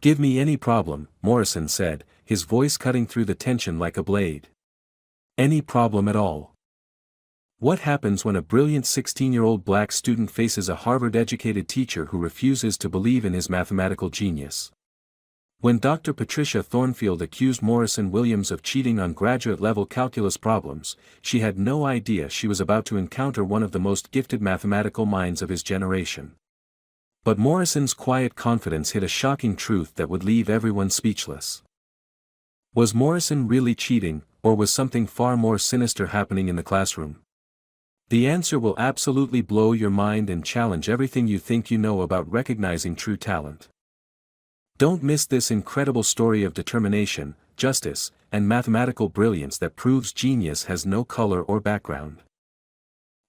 Give me any problem, Morrison said, his voice cutting through the tension like a blade. Any problem at all. What happens when a brilliant 16-year-old black student faces a Harvard-educated teacher who refuses to believe in his mathematical genius? When Dr. Patricia Thornfield accused Morrison Williams of cheating on graduate-level calculus problems, she had no idea she was about to encounter one of the most gifted mathematical minds of his generation. But Morrison's quiet confidence hid a shocking truth that would leave everyone speechless. Was Morrison really cheating, or was something far more sinister happening in the classroom? The answer will absolutely blow your mind and challenge everything you think you know about recognizing true talent. Don't miss this incredible story of determination, justice, and mathematical brilliance that proves genius has no color or background.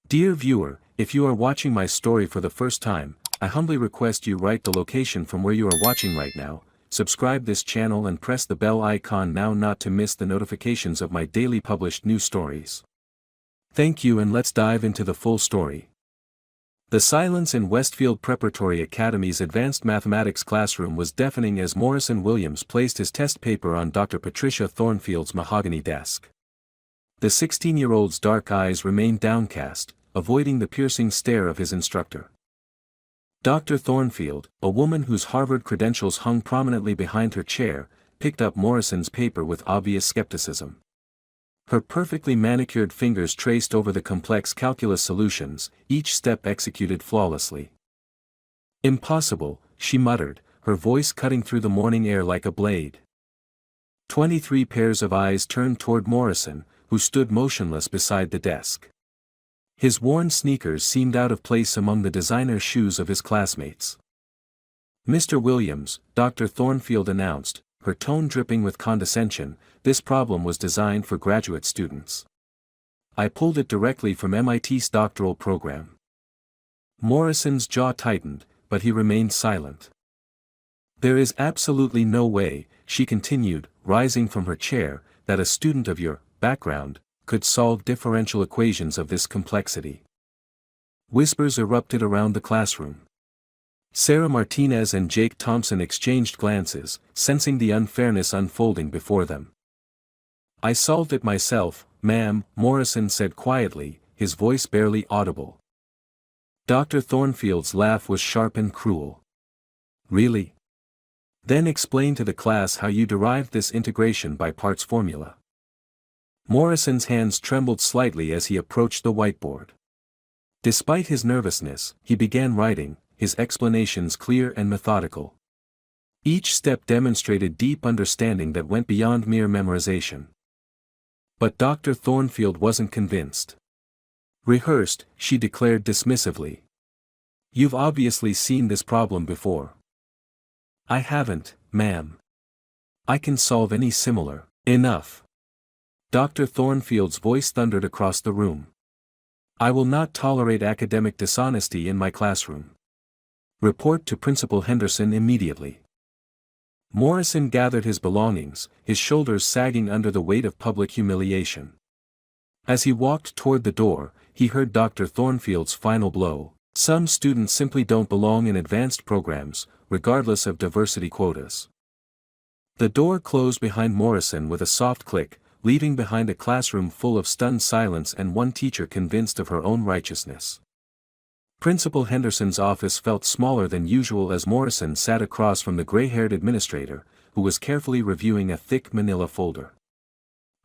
Dear viewer, if you are watching my story for the first time, I humbly request you write the location from where you are watching right now, subscribe this channel and press the bell icon now not to miss the notifications of my daily published new stories. Thank you, and let's dive into the full story. The silence in Westfield Preparatory Academy's advanced mathematics classroom was deafening as Morrison Williams placed his test paper on Dr. Patricia Thornfield's mahogany desk. The 16-year-old's dark eyes remained downcast, avoiding the piercing stare of his instructor. Dr. Thornfield, a woman whose Harvard credentials hung prominently behind her chair, picked up Morrison's paper with obvious skepticism. Her perfectly manicured fingers traced over the complex calculus solutions, each step executed flawlessly. Impossible, she muttered, her voice cutting through the morning air like a blade. 23 pairs of eyes turned toward Morrison, who stood motionless beside the desk. His worn sneakers seemed out of place among the designer shoes of his classmates. Mr. Williams, Dr. Thornfield announced, her tone dripping with condescension, this problem was designed for graduate students. I pulled it directly from MIT's doctoral program. Morrison's jaw tightened, but he remained silent. There is absolutely no way, she continued, rising from her chair, that a student of your background could solve differential equations of this complexity. Whispers erupted around the classroom. Sarah Martinez and Jake Thompson exchanged glances, sensing the unfairness unfolding before them. I solved it myself, ma'am, Morrison said quietly, his voice barely audible. Dr. Thornfield's laugh was sharp and cruel. Really? Then explain to the class how you derived this integration by parts formula. Morrison's hands trembled slightly as he approached the whiteboard. Despite his nervousness, he began writing, his explanations clear and methodical. Each step demonstrated deep understanding that went beyond mere memorization. But Dr. Thornfield wasn't convinced. Rehearsed, she declared dismissively. You've obviously seen this problem before. I haven't, ma'am. I can solve any similar. Enough. Dr. Thornfield's voice thundered across the room. I will not tolerate academic dishonesty in my classroom. Report to Principal Henderson immediately. Morrison gathered his belongings, his shoulders sagging under the weight of public humiliation. As he walked toward the door, he heard Dr. Thornfield's final blow. Some students simply don't belong in advanced programs, regardless of diversity quotas. The door closed behind Morrison with a soft click, leaving behind a classroom full of stunned silence and one teacher convinced of her own righteousness. Principal Henderson's office felt smaller than usual as Morrison sat across from the gray-haired administrator, who was carefully reviewing a thick manila folder.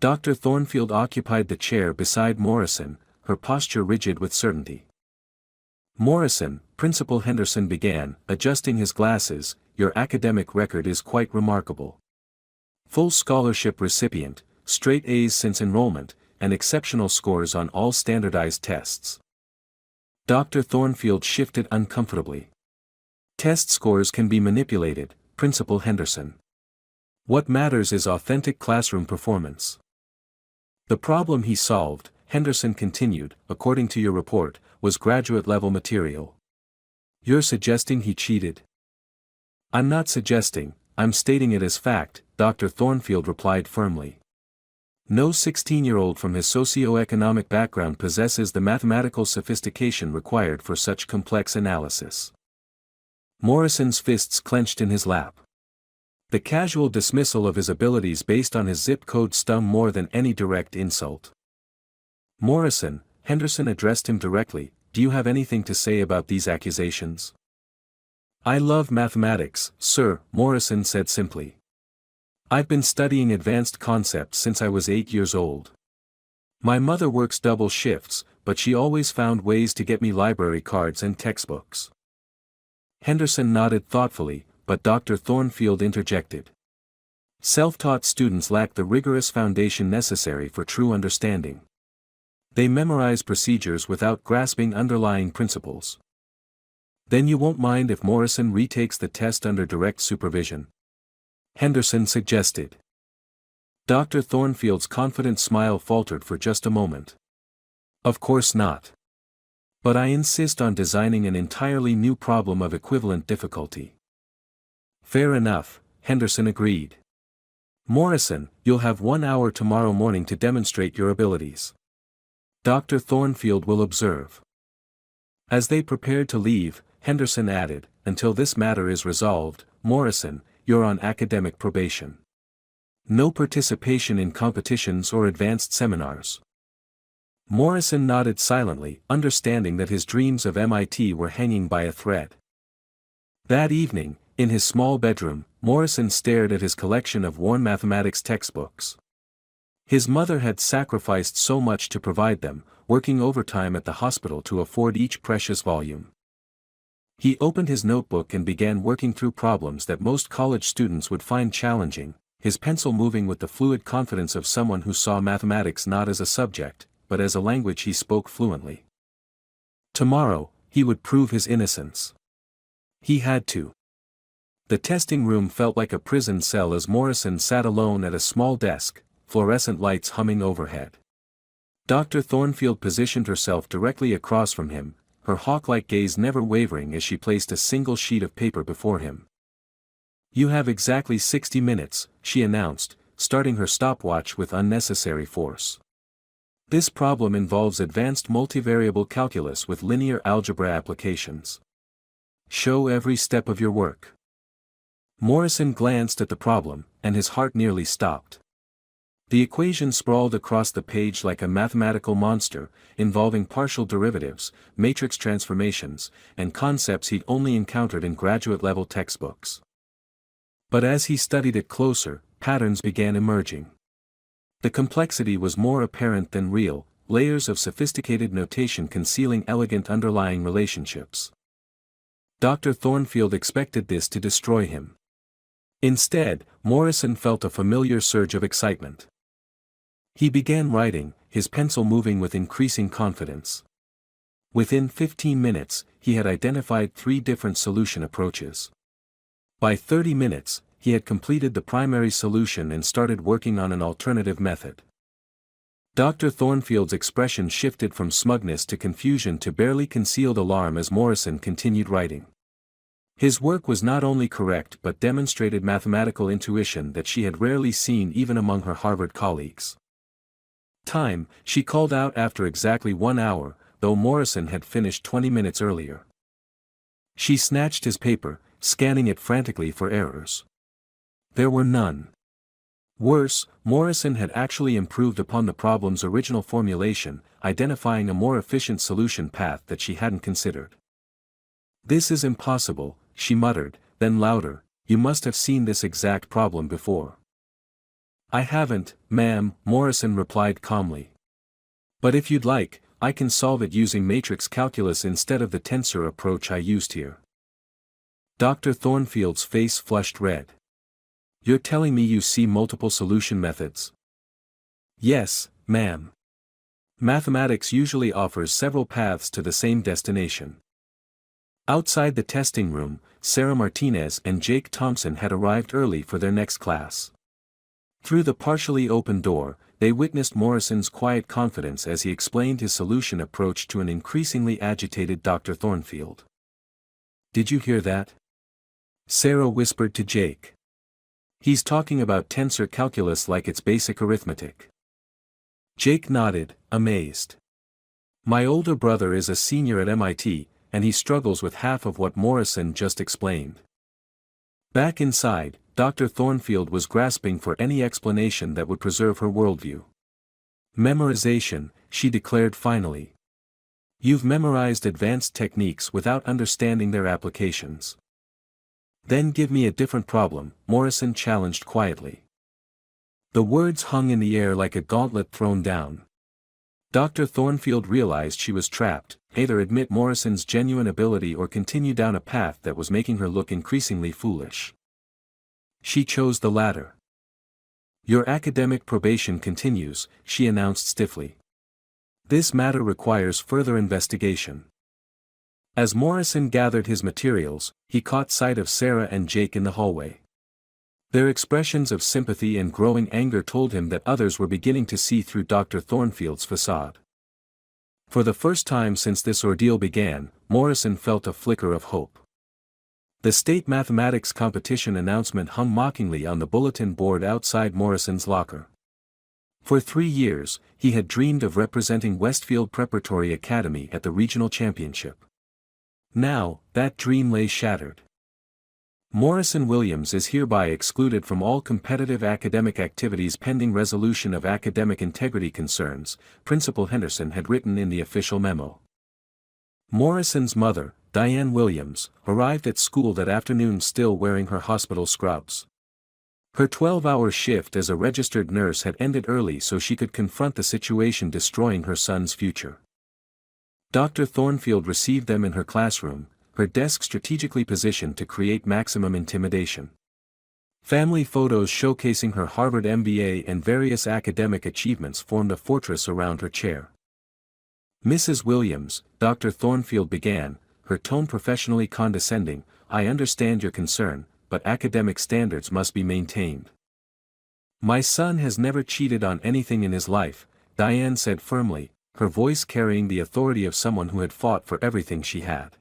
Dr. Thornfield occupied the chair beside Morrison, her posture rigid with certainty. Morrison, Principal Henderson began, adjusting his glasses, your academic record is quite remarkable. Full scholarship recipient, straight A's since enrollment, and exceptional scores on all standardized tests. Dr. Thornfield shifted uncomfortably. Test scores can be manipulated, Principal Henderson. What matters is authentic classroom performance. The problem he solved, Henderson continued, according to your report, was graduate-level material. You're suggesting he cheated? I'm not suggesting, I'm stating it as fact, Dr. Thornfield replied firmly. No 16-year-old from his socio-economic background possesses the mathematical sophistication required for such complex analysis. Morrison's fists clenched in his lap. The casual dismissal of his abilities based on his zip code stung more than any direct insult. Morrison, Henderson addressed him directly, do you have anything to say about these accusations? I love mathematics, sir, Morrison said simply. I've been studying advanced concepts since I was 8 years old. My mother works double shifts, but she always found ways to get me library cards and textbooks. Henderson nodded thoughtfully, but Dr. Thornfield interjected. Self-taught students lack the rigorous foundation necessary for true understanding. They memorize procedures without grasping underlying principles. Then you won't mind if Morrison retakes the test under direct supervision? Henderson suggested. Dr. Thornfield's confident smile faltered for just a moment. Of course not. But I insist on designing an entirely new problem of equivalent difficulty. Fair enough, Henderson agreed. Morrison, you'll have 1 hour tomorrow morning to demonstrate your abilities. Dr. Thornfield will observe. As they prepared to leave, Henderson added, until this matter is resolved, Morrison, you're on academic probation. No participation in competitions or advanced seminars. Morrison nodded silently, understanding that his dreams of MIT were hanging by a thread. That evening, in his small bedroom, Morrison stared at his collection of worn mathematics textbooks. His mother had sacrificed so much to provide them, working overtime at the hospital to afford each precious volume. He opened his notebook and began working through problems that most college students would find challenging, his pencil moving with the fluid confidence of someone who saw mathematics not as a subject, but as a language he spoke fluently. Tomorrow, he would prove his innocence. He had to. The testing room felt like a prison cell as Morrison sat alone at a small desk, fluorescent lights humming overhead. Dr. Thornfield positioned herself directly across from him, her hawk-like gaze never wavering as she placed a single sheet of paper before him. You have exactly 60 minutes, she announced, starting her stopwatch with unnecessary force. This problem involves advanced multivariable calculus with linear algebra applications. Show every step of your work. Morrison glanced at the problem, and his heart nearly stopped. The equation sprawled across the page like a mathematical monster, involving partial derivatives, matrix transformations, and concepts he'd only encountered in graduate-level textbooks. But as he studied it closer, patterns began emerging. The complexity was more apparent than real, layers of sophisticated notation concealing elegant underlying relationships. Dr. Thornfield expected this to destroy him. Instead, Morrison felt a familiar surge of excitement. He began writing, his pencil moving with increasing confidence. Within 15 minutes, he had identified 3 different solution approaches. By 30 minutes, he had completed the primary solution and started working on an alternative method. Dr. Thornfield's expression shifted from smugness to confusion to barely concealed alarm as Morrison continued writing. His work was not only correct but demonstrated mathematical intuition that she had rarely seen even among her Harvard colleagues. Time, she called out after exactly 1 hour, though Morrison had finished 20 minutes earlier. She snatched his paper, scanning it frantically for errors. There were none. Worse, Morrison had actually improved upon the problem's original formulation, identifying a more efficient solution path that she hadn't considered. This is impossible, she muttered, then louder, you must have seen this exact problem before. I haven't, ma'am, Morrison replied calmly. But if you'd like, I can solve it using matrix calculus instead of the tensor approach I used here. Dr. Thornfield's face flushed red. You're telling me you see multiple solution methods? Yes, ma'am. Mathematics usually offers several paths to the same destination. Outside the testing room, Sarah Martinez and Jake Thompson had arrived early for their next class. Through the partially open door, they witnessed Morrison's quiet confidence as he explained his solution approach to an increasingly agitated Dr. Thornfield. Did you hear that? Sarah whispered to Jake. He's talking about tensor calculus like it's basic arithmetic. Jake nodded, amazed. My older brother is a senior at MIT, and he struggles with half of what Morrison just explained. Back inside, Dr. Thornfield was grasping for any explanation that would preserve her worldview. Memorization, she declared finally. You've memorized advanced techniques without understanding their applications. Then give me a different problem, Morrison challenged quietly. The words hung in the air like a gauntlet thrown down. Dr. Thornfield realized she was trapped, either admit Morrison's genuine ability or continue down a path that was making her look increasingly foolish. She chose the latter. Your academic probation continues, she announced stiffly. This matter requires further investigation. As Morrison gathered his materials, he caught sight of Sarah and Jake in the hallway. Their expressions of sympathy and growing anger told him that others were beginning to see through Dr. Thornfield's facade. For the first time since this ordeal began, Morrison felt a flicker of hope. The state mathematics competition announcement hung mockingly on the bulletin board outside Morrison's locker. For 3 years, he had dreamed of representing Westfield Preparatory Academy at the regional championship. Now, that dream lay shattered. Morrison Williams is hereby excluded from all competitive academic activities pending resolution of academic integrity concerns, Principal Henderson had written in the official memo. Morrison's mother, Diane Williams, arrived at school that afternoon still wearing her hospital scrubs. Her 12-hour shift as a registered nurse had ended early so she could confront the situation destroying her son's future. Dr. Thornfield received them in her classroom, her desk strategically positioned to create maximum intimidation. Family photos showcasing her Harvard MBA and various academic achievements formed a fortress around her chair. Mrs. Williams, Dr. Thornfield began, her tone professionally condescending, I understand your concern, but academic standards must be maintained. My son has never cheated on anything in his life, Diane said firmly, her voice carrying the authority of someone who had fought for everything she had.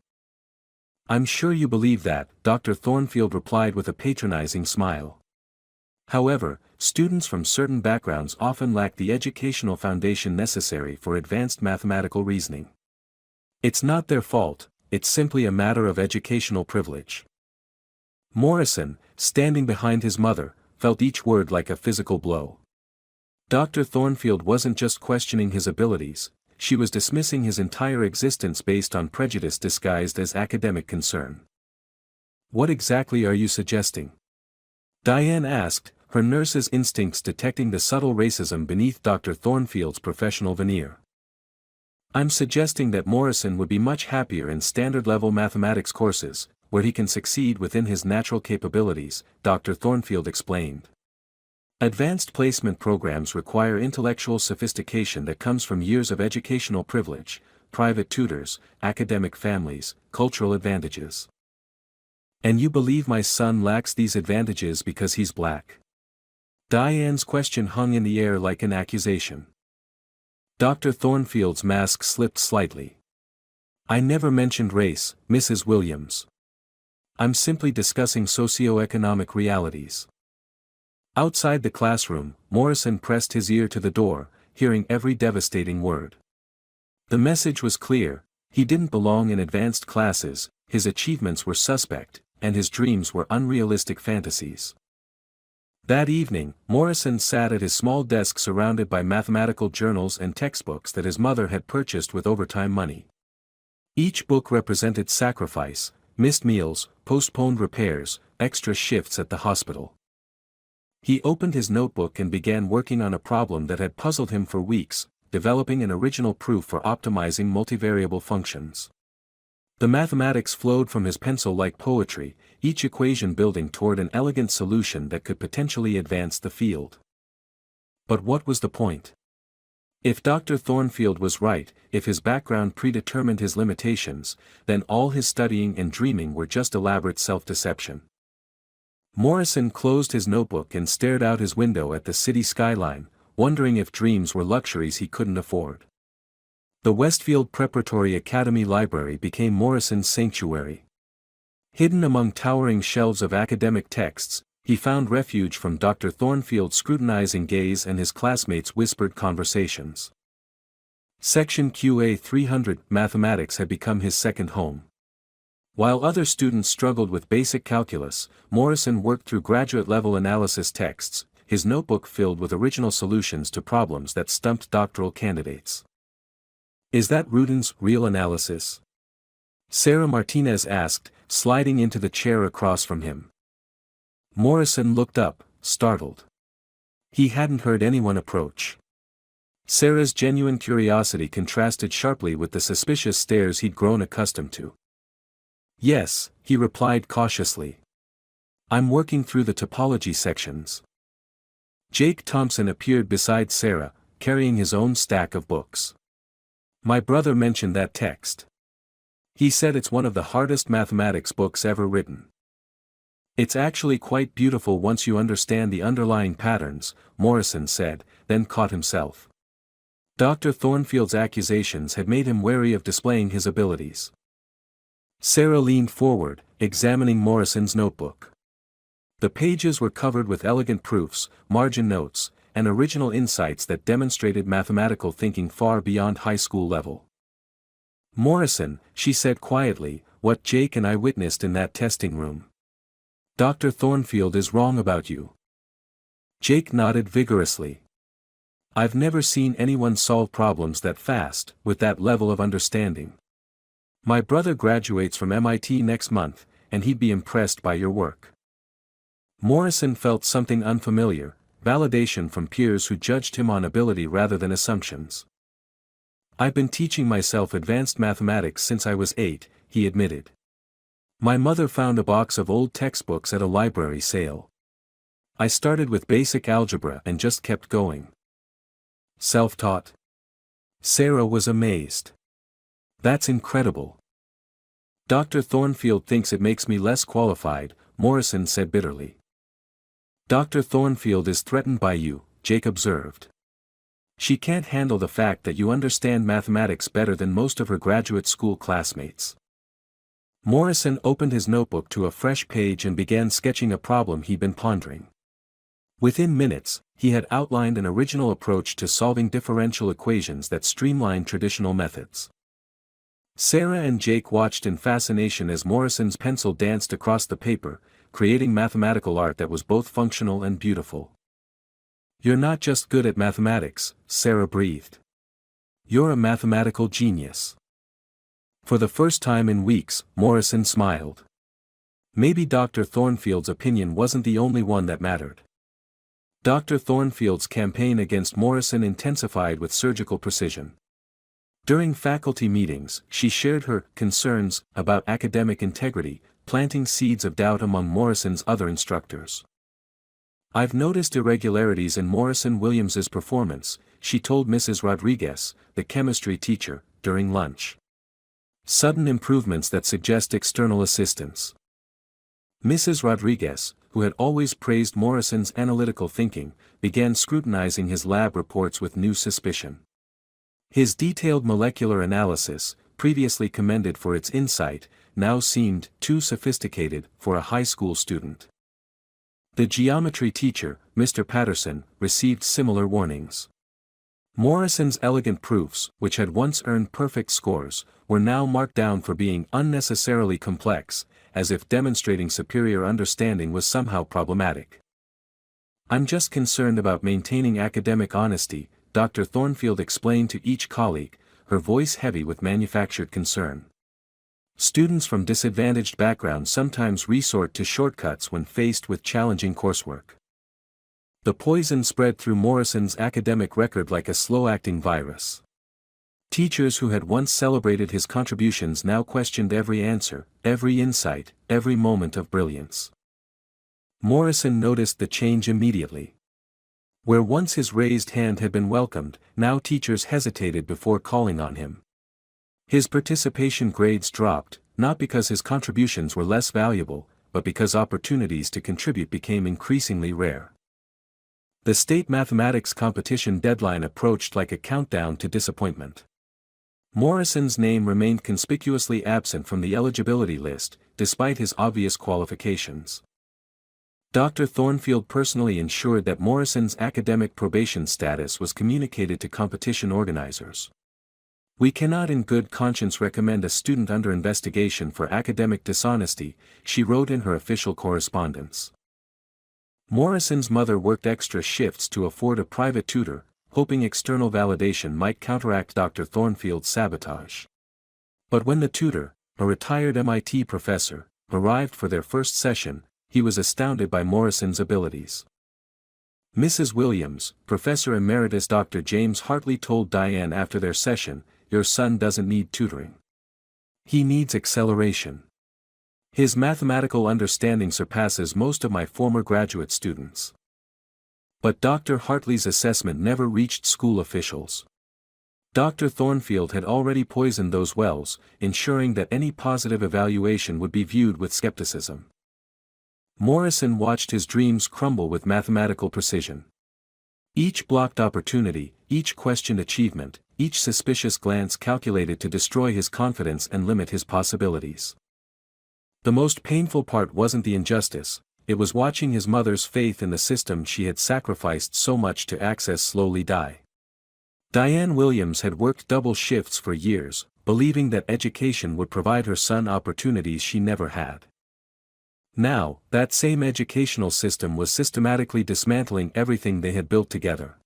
I'm sure you believe that, Dr. Thornfield replied with a patronizing smile. However, students from certain backgrounds often lack the educational foundation necessary for advanced mathematical reasoning. It's not their fault, it's simply a matter of educational privilege. Morrison, standing behind his mother, felt each word like a physical blow. Dr. Thornfield wasn't just questioning his abilities, she was dismissing his entire existence based on prejudice disguised as academic concern. What exactly are you suggesting? Diane asked, her nurse's instincts detecting the subtle racism beneath Dr. Thornfield's professional veneer. I'm suggesting that Morrison would be much happier in standard-level mathematics courses, where he can succeed within his natural capabilities, Dr. Thornfield explained. Advanced placement programs require intellectual sophistication that comes from years of educational privilege, private tutors, academic families, cultural advantages. And you believe my son lacks these advantages because he's black? Diane's question hung in the air like an accusation. Dr. Thornfield's mask slipped slightly. I never mentioned race, Mrs. Williams. I'm simply discussing socioeconomic realities. Outside the classroom, Morrison pressed his ear to the door, hearing every devastating word. The message was clear, he didn't belong in advanced classes, his achievements were suspect, and his dreams were unrealistic fantasies. That evening, Morrison sat at his small desk surrounded by mathematical journals and textbooks that his mother had purchased with overtime money. Each book represented sacrifice, missed meals, postponed repairs, extra shifts at the hospital. He opened his notebook and began working on a problem that had puzzled him for weeks, developing an original proof for optimizing multivariable functions. The mathematics flowed from his pencil like poetry, each equation building toward an elegant solution that could potentially advance the field. But what was the point? If Dr. Thornfield was right, if his background predetermined his limitations, then all his studying and dreaming were just elaborate self-deception. Morrison closed his notebook and stared out his window at the city skyline, wondering if dreams were luxuries he couldn't afford. The Westfield Preparatory Academy Library became Morrison's sanctuary. Hidden among towering shelves of academic texts, he found refuge from Dr. Thornfield's scrutinizing gaze and his classmates' whispered conversations. Section QA 300 Mathematics had become his second home. While other students struggled with basic calculus, Morrison worked through graduate-level analysis texts, his notebook filled with original solutions to problems that stumped doctoral candidates. "Is that Rudin's real analysis?" Sarah Martinez asked, sliding into the chair across from him. Morrison looked up, startled. He hadn't heard anyone approach. Sarah's genuine curiosity contrasted sharply with the suspicious stares he'd grown accustomed to. "Yes," he replied cautiously. "I'm working through the topology sections." Jake Thompson appeared beside Sarah, carrying his own stack of books. "My brother mentioned that text. He said it's one of the hardest mathematics books ever written." "It's actually quite beautiful once you understand the underlying patterns," Morrison said, then caught himself. Dr. Thornfield's accusations had made him wary of displaying his abilities. Sarah leaned forward, examining Morrison's notebook. The pages were covered with elegant proofs, margin notes, and original insights that demonstrated mathematical thinking far beyond high school level. "Morrison," she said quietly, "what Jake and I witnessed in that testing room. Dr. Thornfield is wrong about you." Jake nodded vigorously. "I've never seen anyone solve problems that fast, with that level of understanding. My brother graduates from MIT next month, and he'd be impressed by your work." Morrison felt something unfamiliar, validation from peers who judged him on ability rather than assumptions. "I've been teaching myself advanced mathematics since I was 8, he admitted. "My mother found a box of old textbooks at a library sale. I started with basic algebra and just kept going." "Self-taught?" Sarah was amazed. "That's incredible." "Dr. Thornfield thinks it makes me less qualified," Morrison said bitterly. "Dr. Thornfield is threatened by you," Jake observed. "She can't handle the fact that you understand mathematics better than most of her graduate school classmates." Morrison opened his notebook to a fresh page and began sketching a problem he'd been pondering. Within minutes, he had outlined an original approach to solving differential equations that streamlined traditional methods. Sarah and Jake watched in fascination as Morrison's pencil danced across the paper, creating mathematical art that was both functional and beautiful. "You're not just good at mathematics," Sarah breathed. "You're a mathematical genius." For the first time in weeks, Morrison smiled. Maybe Dr. Thornfield's opinion wasn't the only one that mattered. Dr. Thornfield's campaign against Morrison intensified with surgical precision. During faculty meetings, she shared her concerns about academic integrity, planting seeds of doubt among Morrison's other instructors. "I've noticed irregularities in Morrison Williams's performance," she told Mrs. Rodriguez, the chemistry teacher, during lunch. "Sudden improvements that suggest external assistance." Mrs. Rodriguez, who had always praised Morrison's analytical thinking, began scrutinizing his lab reports with new suspicion. His detailed molecular analysis, previously commended for its insight, now seemed too sophisticated for a high school student. The geometry teacher, Mr. Patterson, received similar warnings. Morrison's elegant proofs, which had once earned perfect scores, were now marked down for being unnecessarily complex, as if demonstrating superior understanding was somehow problematic. "I'm just concerned about maintaining academic honesty," Dr. Thornfield explained to each colleague, her voice heavy with manufactured concern. "Students from disadvantaged backgrounds sometimes resort to shortcuts when faced with challenging coursework." The poison spread through Morrison's academic record like a slow-acting virus. Teachers who had once celebrated his contributions now questioned every answer, every insight, every moment of brilliance. Morrison noticed the change immediately. Where once his raised hand had been welcomed, now teachers hesitated before calling on him. His participation grades dropped, not because his contributions were less valuable, but because opportunities to contribute became increasingly rare. The state mathematics competition deadline approached like a countdown to disappointment. Morrison's name remained conspicuously absent from the eligibility list, despite his obvious qualifications. Dr. Thornfield personally ensured that Morrison's academic probation status was communicated to competition organizers. We cannot in good conscience recommend a student under investigation for academic dishonesty, she wrote in her official correspondence. Morrison's mother worked extra shifts to afford a private tutor, hoping external validation might counteract Dr. Thornfield's sabotage. But when the tutor, a retired MIT professor, arrived for their first session, he was astounded by Morrison's abilities. Mrs. Williams, Professor Emeritus Dr. James Hartley told Diane after their session, "Your son doesn't need tutoring. He needs acceleration. His mathematical understanding surpasses most of my former graduate students." But Dr. Hartley's assessment never reached school officials. Dr. Thornfield had already poisoned those wells, ensuring that any positive evaluation would be viewed with skepticism. Morrison watched his dreams crumble with mathematical precision. Each blocked opportunity, each questioned achievement, each suspicious glance calculated to destroy his confidence and limit his possibilities. The most painful part wasn't the injustice, it was watching his mother's faith in the system she had sacrificed so much to access slowly die. Diane Williams had worked double shifts for years, believing that education would provide her son opportunities she never had. Now, that same educational system was systematically dismantling everything they had built together.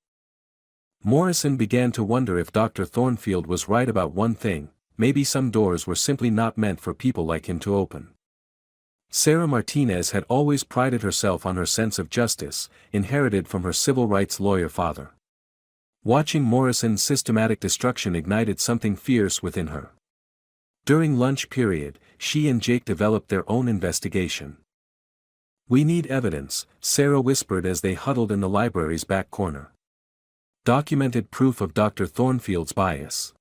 Morrison began to wonder if Dr. Thornfield was right about one thing: maybe some doors were simply not meant for people like him to open. Sarah Martinez had always prided herself on her sense of justice, inherited from her civil rights lawyer father. Watching Morrison's systematic destruction ignited something fierce within her. During lunch period, she and Jake developed their own investigation. "We need evidence," Sarah whispered as they huddled in the library's back corner. "Documented proof of Dr. Thornfield's bias."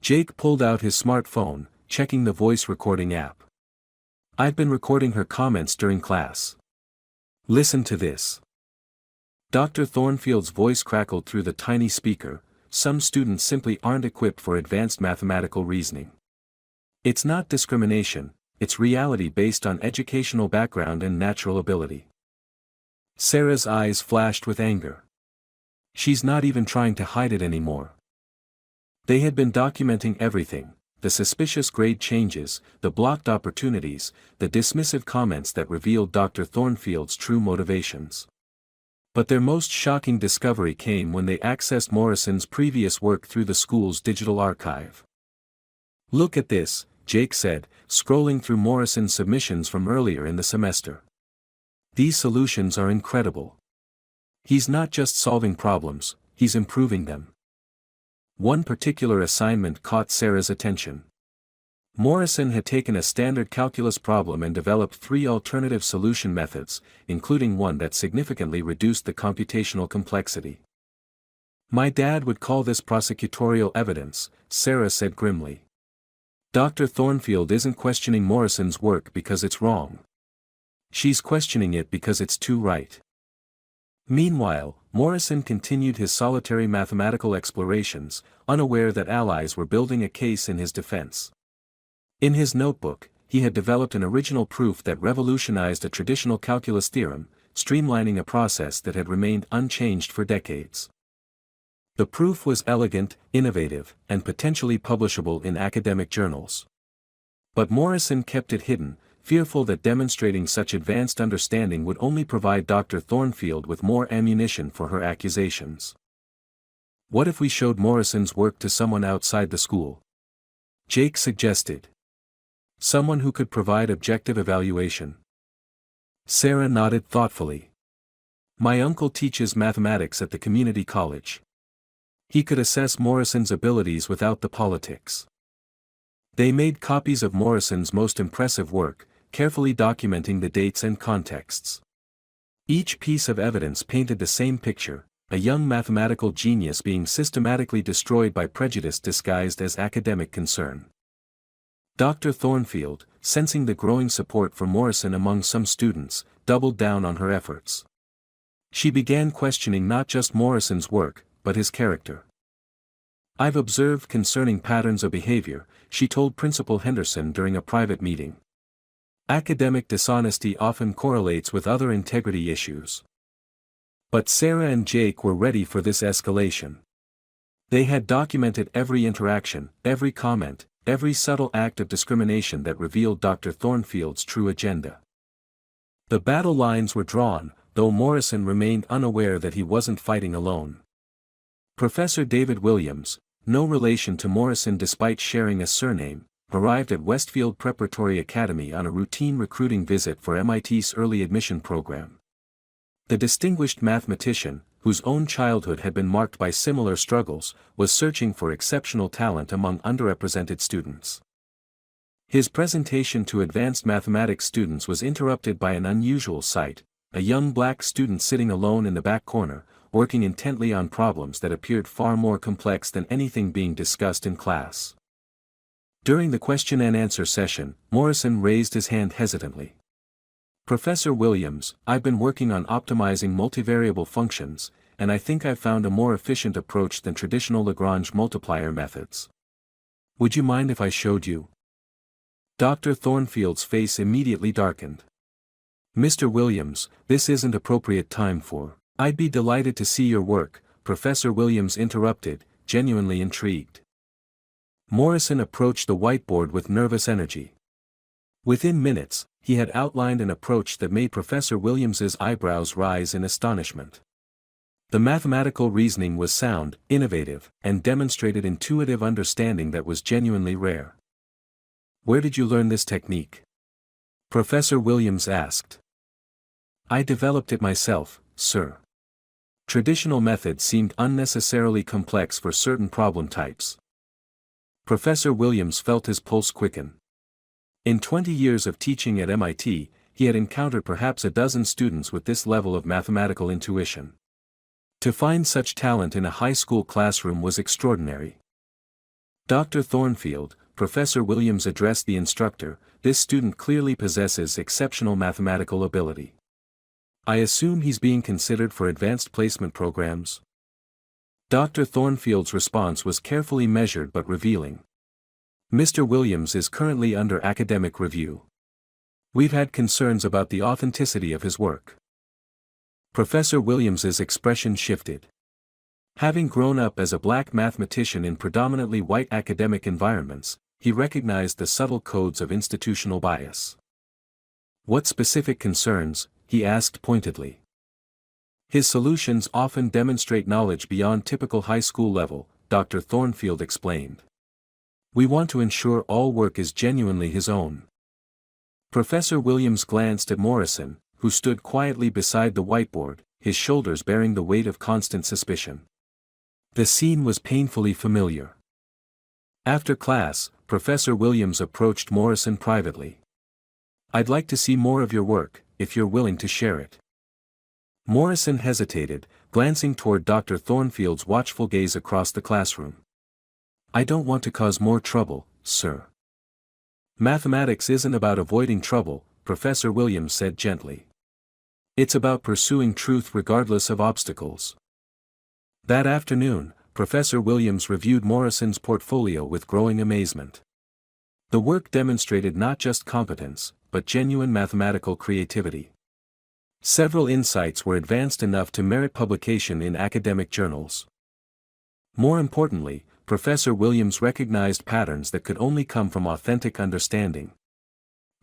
Jake pulled out his smartphone, checking the voice recording app. "I've been recording her comments during class. Listen to this." Dr. Thornfield's voice crackled through the tiny speaker. "Some students simply aren't equipped for advanced mathematical reasoning. It's not discrimination, it's reality based on educational background and natural ability." Sarah's eyes flashed with anger. She's not even trying to hide it anymore. They had been documenting everything: the suspicious grade changes, the blocked opportunities, the dismissive comments that revealed Dr. Thornfield's true motivations. But their most shocking discovery came when they accessed Morrison's previous work through the school's digital archive. "Look at this," Jake said, scrolling through Morrison's submissions from earlier in the semester. "These solutions are incredible. He's not just solving problems, he's improving them." One particular assignment caught Sarah's attention. Morrison had taken a standard calculus problem and developed 3 alternative solution methods, including one that significantly reduced the computational complexity. "My dad would call this prosecutorial evidence," Sarah said grimly. Dr. Thornfield isn't questioning Morrison's work because it's wrong. She's questioning it because it's too right. Meanwhile, Morrison continued his solitary mathematical explorations, unaware that allies were building a case in his defense. In his notebook, he had developed an original proof that revolutionized a traditional calculus theorem, streamlining a process that had remained unchanged for decades. The proof was elegant, innovative, and potentially publishable in academic journals. But Morrison kept it hidden, fearful that demonstrating such advanced understanding would only provide Dr. Thornfield with more ammunition for her accusations. "What if we showed Morrison's work to someone outside the school?" Jake suggested. "Someone who could provide objective evaluation." Sarah nodded thoughtfully. "My uncle teaches mathematics at the community college. He could assess Morrison's abilities without the politics." They made copies of Morrison's most impressive work, carefully documenting the dates and contexts. Each piece of evidence painted the same picture: a young mathematical genius being systematically destroyed by prejudice disguised as academic concern. Dr. Thornfield, sensing the growing support for Morrison among some students, doubled down on her efforts. She began questioning not just Morrison's work, but his character. "I've observed concerning patterns of behavior," she told Principal Henderson during a private meeting. "Academic dishonesty often correlates with other integrity issues." But Sarah and Jake were ready for this escalation. They had documented every interaction, every comment, every subtle act of discrimination that revealed Dr. Thornfield's true agenda. The battle lines were drawn, though Morrison remained unaware that he wasn't fighting alone. Professor David Williams, no relation to Morrison despite sharing a surname, arrived at Westfield Preparatory Academy on a routine recruiting visit for MIT's early admission program. The distinguished mathematician, whose own childhood had been marked by similar struggles, was searching for exceptional talent among underrepresented students. His presentation to advanced mathematics students was interrupted by an unusual sight: a young black student sitting alone in the back corner, working intently on problems that appeared far more complex than anything being discussed in class. During the question and answer session, Morrison raised his hand hesitantly. "Professor Williams, I've been working on optimizing multivariable functions, and I think I've found a more efficient approach than traditional Lagrange multiplier methods. Would you mind if I showed you?" Dr. Thornfield's face immediately darkened. "Mr. Williams, this isn't appropriate time for—" "I'd be delighted to see your work," Professor Williams interrupted, genuinely intrigued. Morrison approached the whiteboard with nervous energy. Within minutes, he had outlined an approach that made Professor Williams's eyebrows rise in astonishment. The mathematical reasoning was sound, innovative, and demonstrated intuitive understanding that was genuinely rare. "Where did you learn this technique?" Professor Williams asked. "I developed it myself, sir. Traditional methods seemed unnecessarily complex for certain problem types." Professor Williams felt his pulse quicken. In 20 years of teaching at MIT, he had encountered perhaps a dozen students with this level of mathematical intuition. To find such talent in a high school classroom was extraordinary. "Dr. Thornfield," Professor Williams addressed the instructor, "this student clearly possesses exceptional mathematical ability. I assume he's being considered for advanced placement programs?" Dr. Thornfield's response was carefully measured but revealing. "Mr. Williams is currently under academic review. We've had concerns about the authenticity of his work." Professor Williams's expression shifted. Having grown up as a black mathematician in predominantly white academic environments, he recognized the subtle codes of institutional bias. "What specific concerns?" he asked pointedly. "His solutions often demonstrate knowledge beyond typical high school level," Dr. Thornfield explained. "We want to ensure all work is genuinely his own." Professor Williams glanced at Morrison, who stood quietly beside the whiteboard, his shoulders bearing the weight of constant suspicion. The scene was painfully familiar. After class, Professor Williams approached Morrison privately. "I'd like to see more of your work, if you're willing to share it." Morrison hesitated, glancing toward Dr. Thornfield's watchful gaze across the classroom. "I don't want to cause more trouble, sir." "Mathematics isn't about avoiding trouble," Professor Williams said gently. "It's about pursuing truth regardless of obstacles." That afternoon, Professor Williams reviewed Morrison's portfolio with growing amazement. The work demonstrated not just competence, but genuine mathematical creativity. Several insights were advanced enough to merit publication in academic journals. More importantly, Professor Williams recognized patterns that could only come from authentic understanding.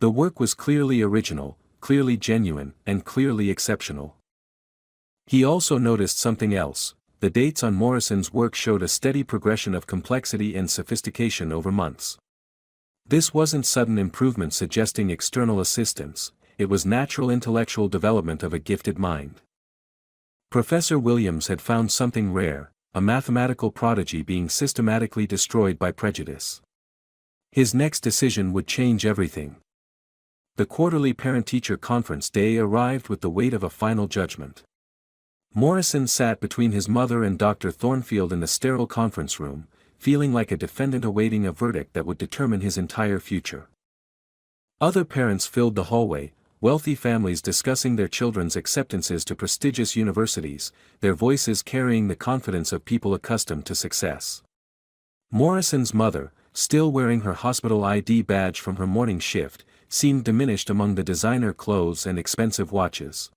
The work was clearly original, clearly genuine, and clearly exceptional. He also noticed something else: the dates on Morrison's work showed a steady progression of complexity and sophistication over months. This wasn't sudden improvement suggesting external assistance, it was natural intellectual development of a gifted mind. Professor Williams had found something rare, a mathematical prodigy being systematically destroyed by prejudice. His next decision would change everything. The quarterly parent-teacher conference day arrived with the weight of a final judgment. Morrison sat between his mother and Dr. Thornfield in the sterile conference room, feeling like a defendant awaiting a verdict that would determine his entire future. Other parents filled the hallway, wealthy families discussing their children's acceptances to prestigious universities, their voices carrying the confidence of people accustomed to success. Morrison's mother, still wearing her hospital ID badge from her morning shift, seemed diminished among the designer clothes and expensive watches.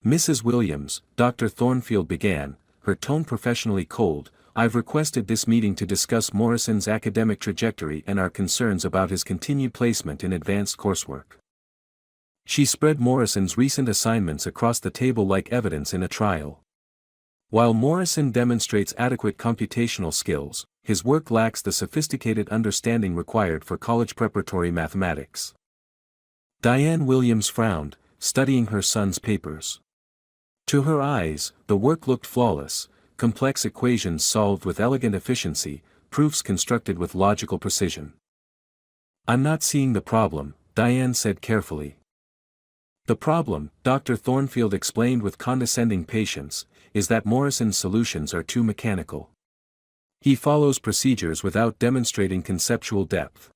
"Mrs. Williams," Dr. Thornfield began, her tone professionally cold, I've requested this meeting to discuss Morrison's academic trajectory and our concerns about his continued placement in advanced coursework. She spread Morrison's recent assignments across the table like evidence in a trial. While Morrison demonstrates adequate computational skills, his work lacks the sophisticated understanding required for college preparatory mathematics. Diane Williams frowned, studying her son's papers. To her eyes, the work looked flawless, complex equations solved with elegant efficiency, proofs constructed with logical precision. "I'm not seeing the problem," Diane said carefully. "The problem," Dr. Thornfield explained with condescending patience, "is that Morrison's solutions are too mechanical. He follows procedures without demonstrating conceptual depth.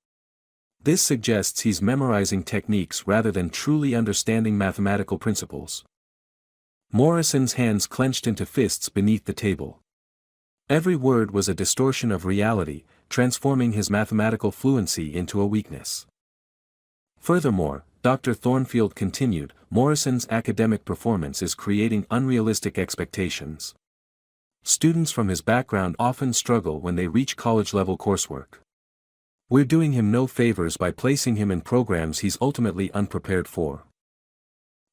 This suggests he's memorizing techniques rather than truly understanding mathematical principles." Morrison's hands clenched into fists beneath the table. Every word was a distortion of reality, transforming his mathematical fluency into a weakness. Furthermore, Dr. Thornfield continued, Morrison's academic performance is creating unrealistic expectations. Students from his background often struggle when they reach college-level coursework. We're doing him no favors by placing him in programs he's ultimately unprepared for.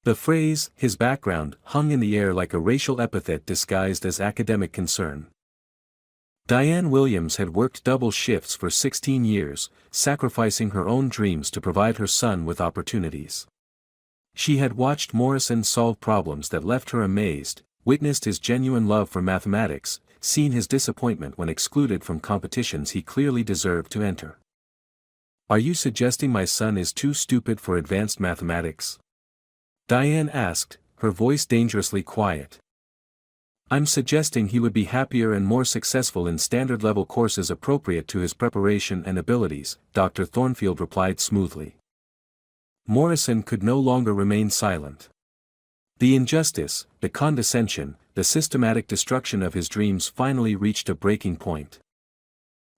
The phrase, his background, hung in the air like a racial epithet disguised as academic concern. Diane Williams had worked double shifts for 16 years, sacrificing her own dreams to provide her son with opportunities. She had watched Morrison solve problems that left her amazed, witnessed his genuine love for mathematics, seen his disappointment when excluded from competitions he clearly deserved to enter. "Are you suggesting my son is too stupid for advanced mathematics?" Diane asked, her voice dangerously quiet. "I'm suggesting he would be happier and more successful in standard-level courses appropriate to his preparation and abilities," Dr. Thornfield replied smoothly. Morrison could no longer remain silent. The injustice, the condescension, the systematic destruction of his dreams finally reached a breaking point.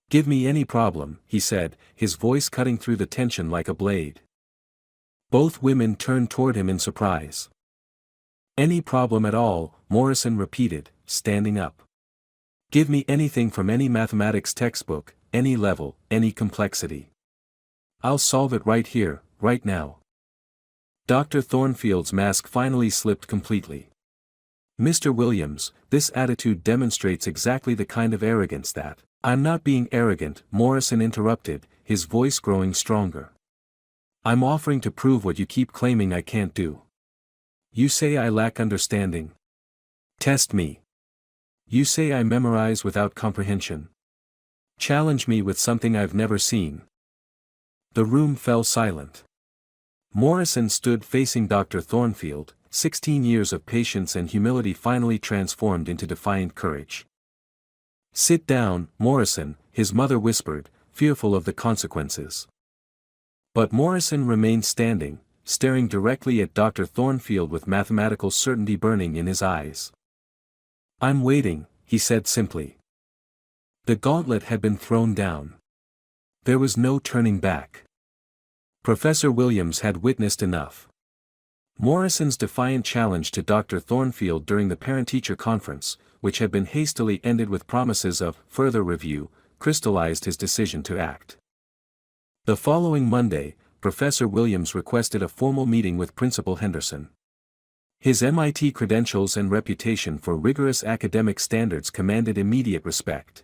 "Give me any problem," he said, his voice cutting through the tension like a blade. Both women turned toward him in surprise. "Any problem at all," Morrison repeated, standing up. "Give me anything from any mathematics textbook, any level, any complexity. I'll solve it right here, right now." Dr. Thornfield's mask finally slipped completely. "Mr. Williams, this attitude demonstrates exactly the kind of arrogance that—" "I'm not being arrogant," Morrison interrupted, his voice growing stronger. "I'm offering to prove what you keep claiming I can't do. You say I lack understanding. Test me. You say I memorize without comprehension. Challenge me with something I've never seen." The room fell silent. Morrison stood facing Dr. Thornfield, 16 years of patience and humility finally transformed into defiant courage. "Sit down, Morrison," his mother whispered, fearful of the consequences. But Morrison remained standing, staring directly at Dr. Thornfield with mathematical certainty burning in his eyes. "I'm waiting," he said simply. The gauntlet had been thrown down. There was no turning back. Professor Williams had witnessed enough. Morrison's defiant challenge to Dr. Thornfield during the parent-teacher conference, which had been hastily ended with promises of further review, crystallized his decision to act. The following Monday, Professor Williams requested a formal meeting with Principal Henderson. His MIT credentials and reputation for rigorous academic standards commanded immediate respect.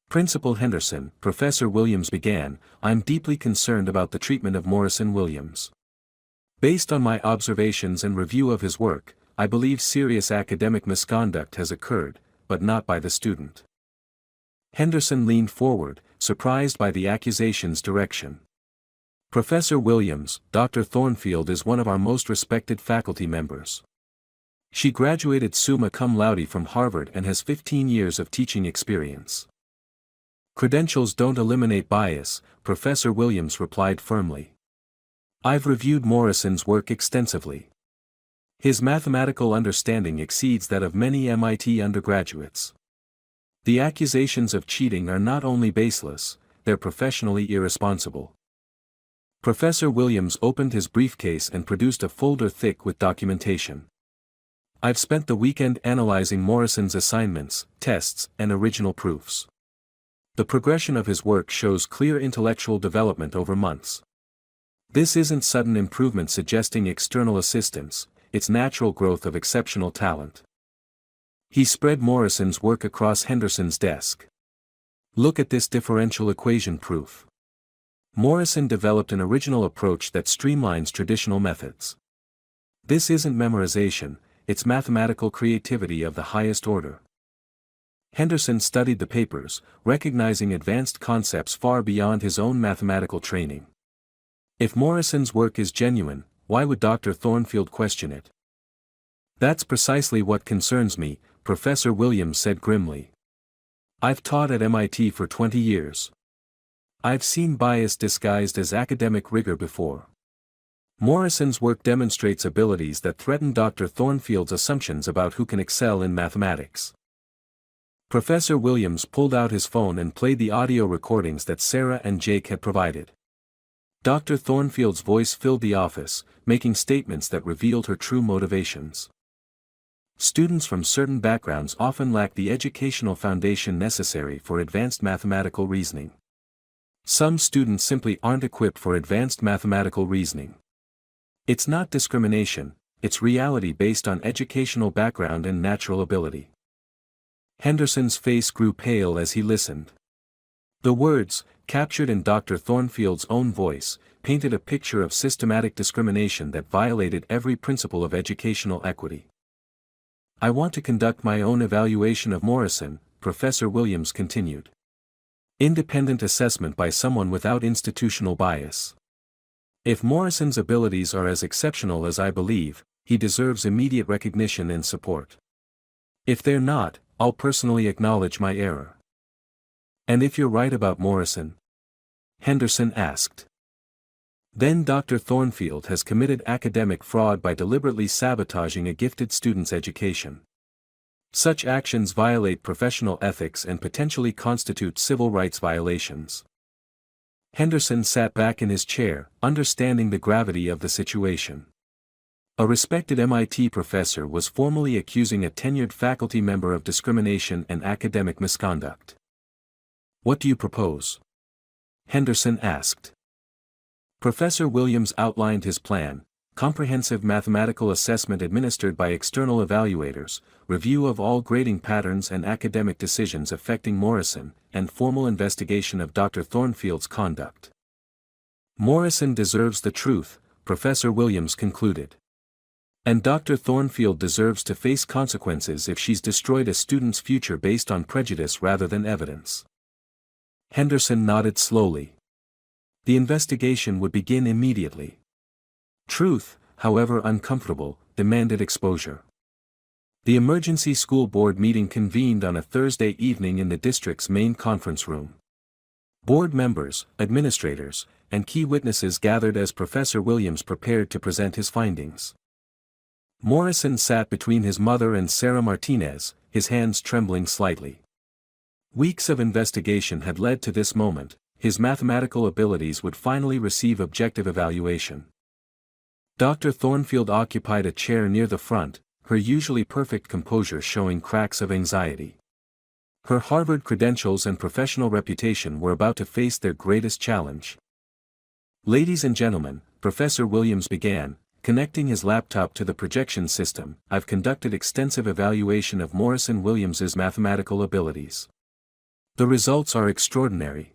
"Principal Henderson," Professor Williams began, "I'm deeply concerned about the treatment of Morrison Williams. Based on my observations and review of his work, I believe serious academic misconduct has occurred, but not by the student." Henderson leaned forward, surprised by the accusation's direction. "Professor Williams, Dr. Thornfield is one of our most respected faculty members. She graduated summa cum laude from Harvard and has 15 years of teaching experience." "Credentials don't eliminate bias," Professor Williams replied firmly. "I've reviewed Morrison's work extensively. His mathematical understanding exceeds that of many MIT undergraduates. The accusations of cheating are not only baseless, they're professionally irresponsible." Professor Williams opened his briefcase and produced a folder thick with documentation. I've spent the weekend analyzing Morrison's assignments, tests, and original proofs. The progression of his work shows clear intellectual development over months. This isn't sudden improvement suggesting external assistance, it's natural growth of exceptional talent. He spread Morrison's work across Henderson's desk. Look at this differential equation proof. Morrison developed an original approach that streamlines traditional methods. This isn't memorization, it's mathematical creativity of the highest order. Henderson studied the papers, recognizing advanced concepts far beyond his own mathematical training. If Morrison's work is genuine, why would Dr. Thornfield question it? That's precisely what concerns me, Professor Williams said grimly. I've taught at MIT for 20 years. I've seen bias disguised as academic rigor before. Morrison's work demonstrates abilities that threaten Dr. Thornfield's assumptions about who can excel in mathematics. Professor Williams pulled out his phone and played the audio recordings that Sarah and Jake had provided. Dr. Thornfield's voice filled the office, making statements that revealed her true motivations. Students from certain backgrounds often lack the educational foundation necessary for advanced mathematical reasoning. Some students simply aren't equipped for advanced mathematical reasoning. It's not discrimination, it's reality based on educational background and natural ability. Henderson's face grew pale as he listened. The words, captured in Dr. Thornfield's own voice, painted a picture of systematic discrimination that violated every principle of educational equity. I want to conduct my own evaluation of Morrison, Professor Williams continued. Independent assessment by someone without institutional bias. If Morrison's abilities are as exceptional as I believe, he deserves immediate recognition and support. If they're not, I'll personally acknowledge my error. And if you're right about Morrison? Henderson asked. Then Dr. Thornfield has committed academic fraud by deliberately sabotaging a gifted student's education. Such actions violate professional ethics and potentially constitute civil rights violations. Henderson sat back in his chair, understanding the gravity of the situation. A respected MIT professor was formally accusing a tenured faculty member of discrimination and academic misconduct. What do you propose? Henderson asked. Professor Williams outlined his plan: comprehensive mathematical assessment administered by external evaluators, review of all grading patterns and academic decisions affecting Morrison, and formal investigation of Dr. Thornfield's conduct. Morrison deserves the truth, Professor Williams concluded. And Dr. Thornfield deserves to face consequences if she's destroyed a student's future based on prejudice rather than evidence. Henderson nodded slowly. The investigation would begin immediately. Truth, however uncomfortable, demanded exposure. The emergency school board meeting convened on a Thursday evening in the district's main conference room. Board members, administrators, and key witnesses gathered as Professor Williams prepared to present his findings. Morrison sat between his mother and Sarah Martinez, his hands trembling slightly. Weeks of investigation had led to this moment. His mathematical abilities would finally receive objective evaluation. Dr. Thornfield occupied a chair near the front, her usually perfect composure showing cracks of anxiety. Her Harvard credentials and professional reputation were about to face their greatest challenge. Ladies and gentlemen, Professor Williams began, connecting his laptop to the projection system. I've conducted extensive evaluation of Morrison Williams's mathematical abilities. The results are extraordinary.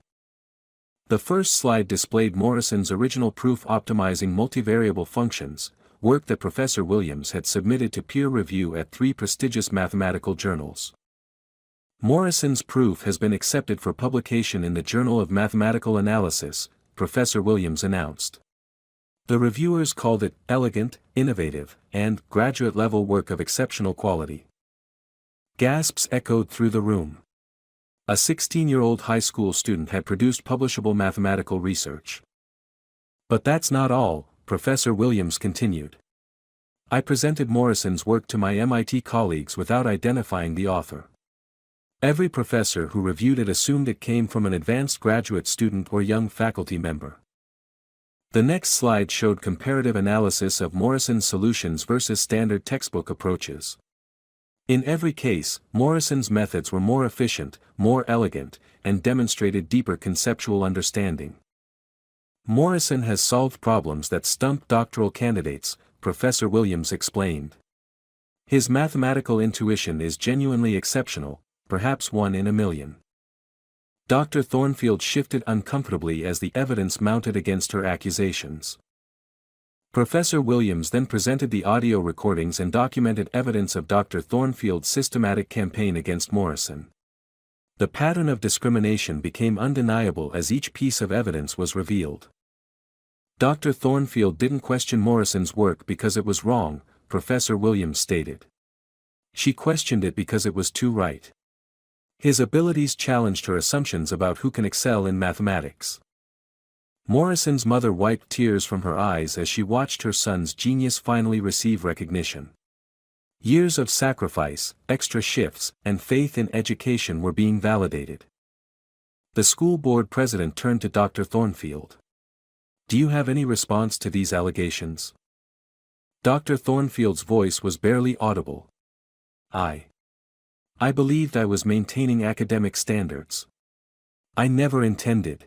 The first slide displayed Morrison's original proof optimizing multivariable functions, work that Professor Williams had submitted to peer review at 3 prestigious mathematical journals. Morrison's proof has been accepted for publication in the Journal of Mathematical Analysis, Professor Williams announced. The reviewers called it elegant, innovative, and graduate-level work of exceptional quality. Gasps echoed through the room. A 16-year-old high school student had produced publishable mathematical research. But that's not all, Professor Williams continued. I presented Morrison's work to my MIT colleagues without identifying the author. Every professor who reviewed it assumed it came from an advanced graduate student or young faculty member. The next slide showed comparative analysis of Morrison's solutions versus standard textbook approaches. In every case, Morrison's methods were more efficient, more elegant, and demonstrated deeper conceptual understanding. Morrison has solved problems that stump doctoral candidates, Professor Williams explained. His mathematical intuition is genuinely exceptional, perhaps one in a million. Dr. Thornfield shifted uncomfortably as the evidence mounted against her accusations. Professor Williams then presented the audio recordings and documented evidence of Dr. Thornfield's systematic campaign against Morrison. The pattern of discrimination became undeniable as each piece of evidence was revealed. Dr. Thornfield didn't question Morrison's work because it was wrong, Professor Williams stated. She questioned it because it was too right. His abilities challenged her assumptions about who can excel in mathematics. Morrison's mother wiped tears from her eyes as she watched her son's genius finally receive recognition. Years of sacrifice, extra shifts, and faith in education were being validated. The school board president turned to Dr. Thornfield. "Do you have any response to these allegations?" Dr. Thornfield's voice was barely audible. I believed I was maintaining academic standards. I never intended."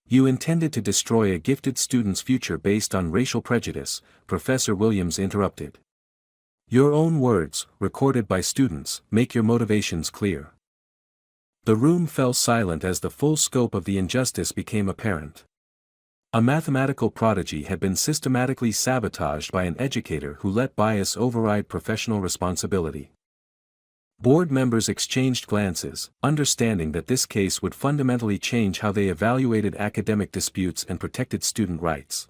"You intended to destroy a gifted student's future based on racial prejudice," Professor Williams interrupted. "Your own words, recorded by students, make your motivations clear." The room fell silent as the full scope of the injustice became apparent. A mathematical prodigy had been systematically sabotaged by an educator who let bias override professional responsibility. Board members exchanged glances, understanding that this case would fundamentally change how they evaluated academic disputes and protected student rights.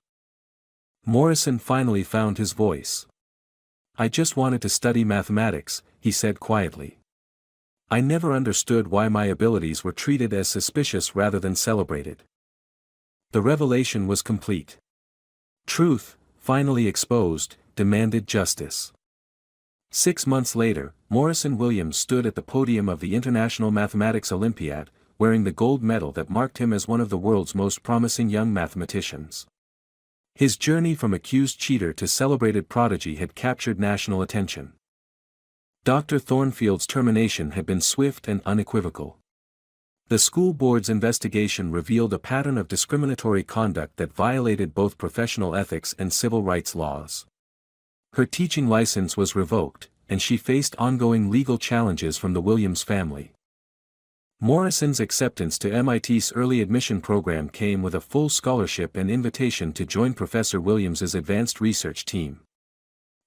Morrison finally found his voice. "I just wanted to study mathematics," he said quietly. "I never understood why my abilities were treated as suspicious rather than celebrated." The revelation was complete. Truth, finally exposed, demanded justice. 6 months later, Morrison Williams stood at the podium of the International Mathematics Olympiad, wearing the gold medal that marked him as one of the world's most promising young mathematicians. His journey from accused cheater to celebrated prodigy had captured national attention. Dr. Thornfield's termination had been swift and unequivocal. The school board's investigation revealed a pattern of discriminatory conduct that violated both professional ethics and civil rights laws. Her teaching license was revoked, and she faced ongoing legal challenges from the Williams family. Morrison's acceptance to MIT's early admission program came with a full scholarship and invitation to join Professor Williams's advanced research team.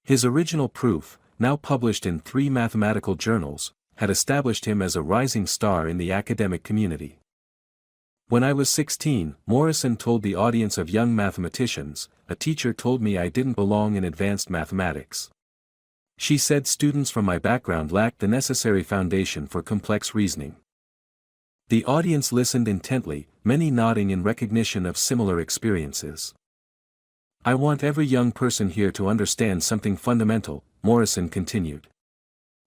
His original proof, now published in 3 mathematical journals, had established him as a rising star in the academic community. "When I was 16, Morrison told the audience of young mathematicians, a teacher told me I didn't belong in advanced mathematics. She said students from my background lacked the necessary foundation for complex reasoning." The audience listened intently, many nodding in recognition of similar experiences. "I want every young person here to understand something fundamental," Morrison continued.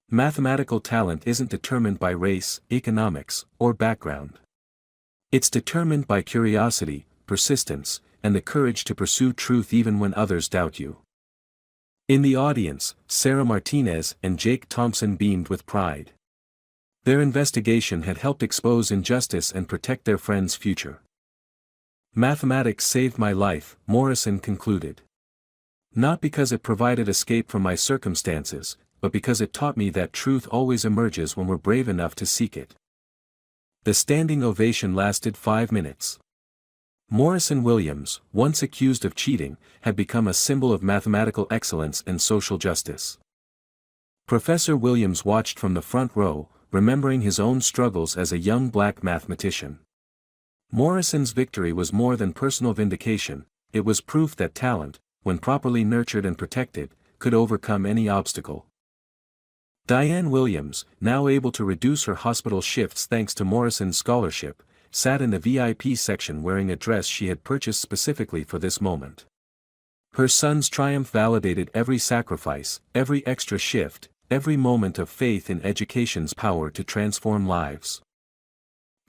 "Mathematical talent isn't determined by race, economics, or background. It's determined by curiosity, persistence, and the courage to pursue truth even when others doubt you." In the audience, Sarah Martinez and Jake Thompson beamed with pride. Their investigation had helped expose injustice and protect their friend's future. "Mathematics saved my life," Morrison concluded. "Not because it provided escape from my circumstances, but because it taught me that truth always emerges when we're brave enough to seek it." The standing ovation lasted 5 minutes. Morrison Williams, once accused of cheating, had become a symbol of mathematical excellence and social justice. Professor Williams watched from the front row, remembering his own struggles as a young black mathematician. Morrison's victory was more than personal vindication, it was proof that talent, when properly nurtured and protected, could overcome any obstacle. Diane Williams, now able to reduce her hospital shifts thanks to Morrison's scholarship, sat in the VIP section wearing a dress she had purchased specifically for this moment. Her son's triumph validated every sacrifice, every extra shift, every moment of faith in education's power to transform lives.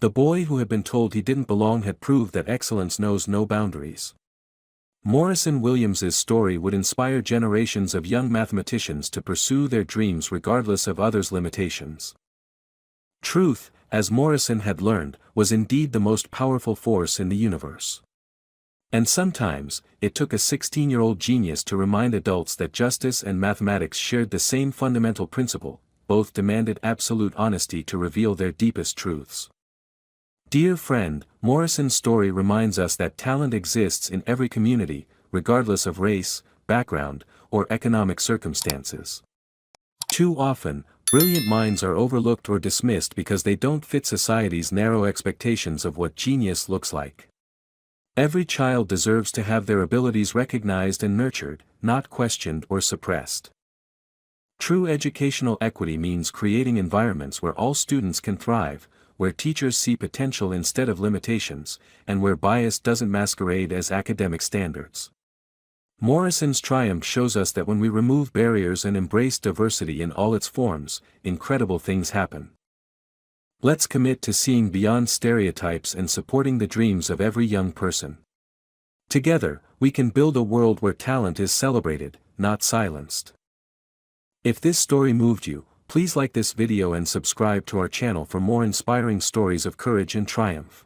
The boy who had been told he didn't belong had proved that excellence knows no boundaries. Morrison Williams's story would inspire generations of young mathematicians to pursue their dreams regardless of others' limitations. Truth, as Morrison had learned, was indeed the most powerful force in the universe. And sometimes, it took a 16-year-old genius to remind adults that justice and mathematics shared the same fundamental principle, both demanded absolute honesty to reveal their deepest truths. Dear friend, Morrison's story reminds us that talent exists in every community, regardless of race, background, or economic circumstances. Too often, brilliant minds are overlooked or dismissed because they don't fit society's narrow expectations of what genius looks like. Every child deserves to have their abilities recognized and nurtured, not questioned or suppressed. True educational equity means creating environments where all students can thrive, where teachers see potential instead of limitations, and where bias doesn't masquerade as academic standards. Morrison's triumph shows us that when we remove barriers and embrace diversity in all its forms, incredible things happen. Let's commit to seeing beyond stereotypes and supporting the dreams of every young person. Together, we can build a world where talent is celebrated, not silenced. If this story moved you, please like this video and subscribe to our channel for more inspiring stories of courage and triumph.